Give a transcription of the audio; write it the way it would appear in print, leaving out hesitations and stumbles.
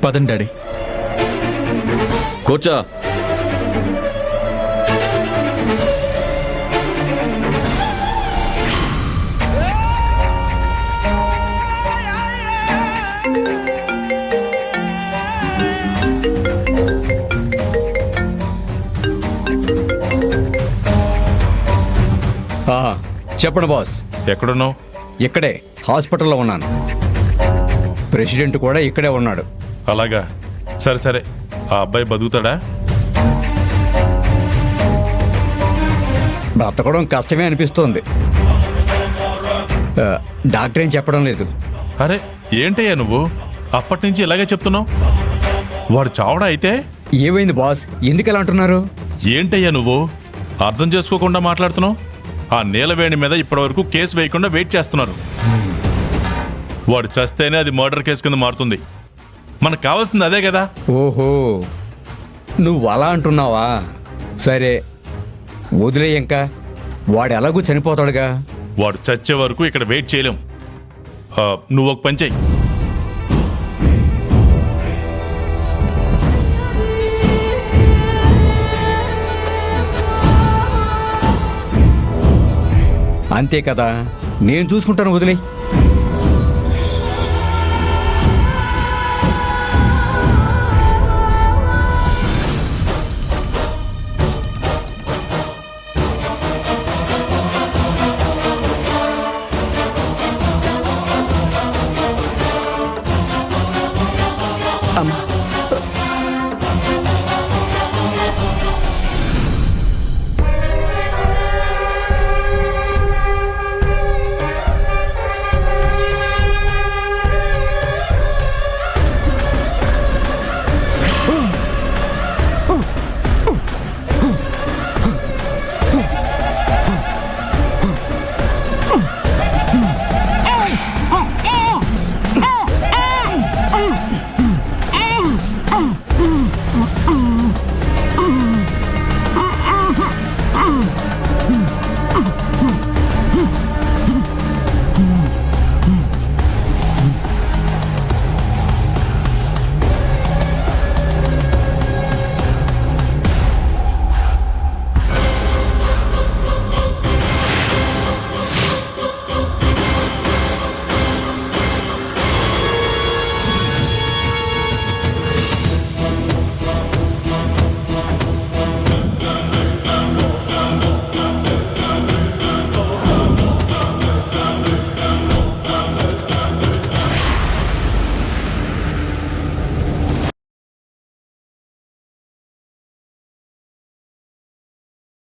పదండి డాడీ. కూర్చో. చెప్పండి బాస్. ఎక్కడున్నావు? ఇక్కడే హాస్పిటల్లో ఉన్నాను. ప్రెసిడెంట్ కూడా ఇక్కడే ఉన్నాడు. అలాగా, సరే సరే. ఆ అబ్బాయి బతుకుతాడా? బ్రతకడం కష్టమే అనిపిస్తోంది. డాక్టర్ ఏం చెప్పడం లేదు. అరే ఏంటయ్యా నువ్వు అప్పటి నుంచి ఇలాగే చెప్తున్నావు? వాడు చావడా అయితే? ఏమైంది బాస్, ఎందుకు ఎలా అంటున్నారు? ఏంటయ్యా నువ్వు అర్థం చేసుకోకుండా మాట్లాడుతున్నావు? ఆ నీలవేణి మీద ఇప్పటివరకు కేసు వేయకుండా వెయిట్ చేస్తున్నారు. వాడు చస్తేనే అది మర్డర్ కేసు కింద మారుతుంది. మనకు కావాల్సింది అదే కదా. ఓహో, నువ్వు అలా అంటున్నావా? సరే వదిలే, ఇంకా వాడు ఎలాగూ చనిపోతాడుగా. వాడు చచ్చే వరకు ఇక్కడ వెయిట్ చేయలేం. నువ్వు ఒక పని చెయ్యి. అంతే కదా, నేను చూసుకుంటాను, వదిలే. అమ్మా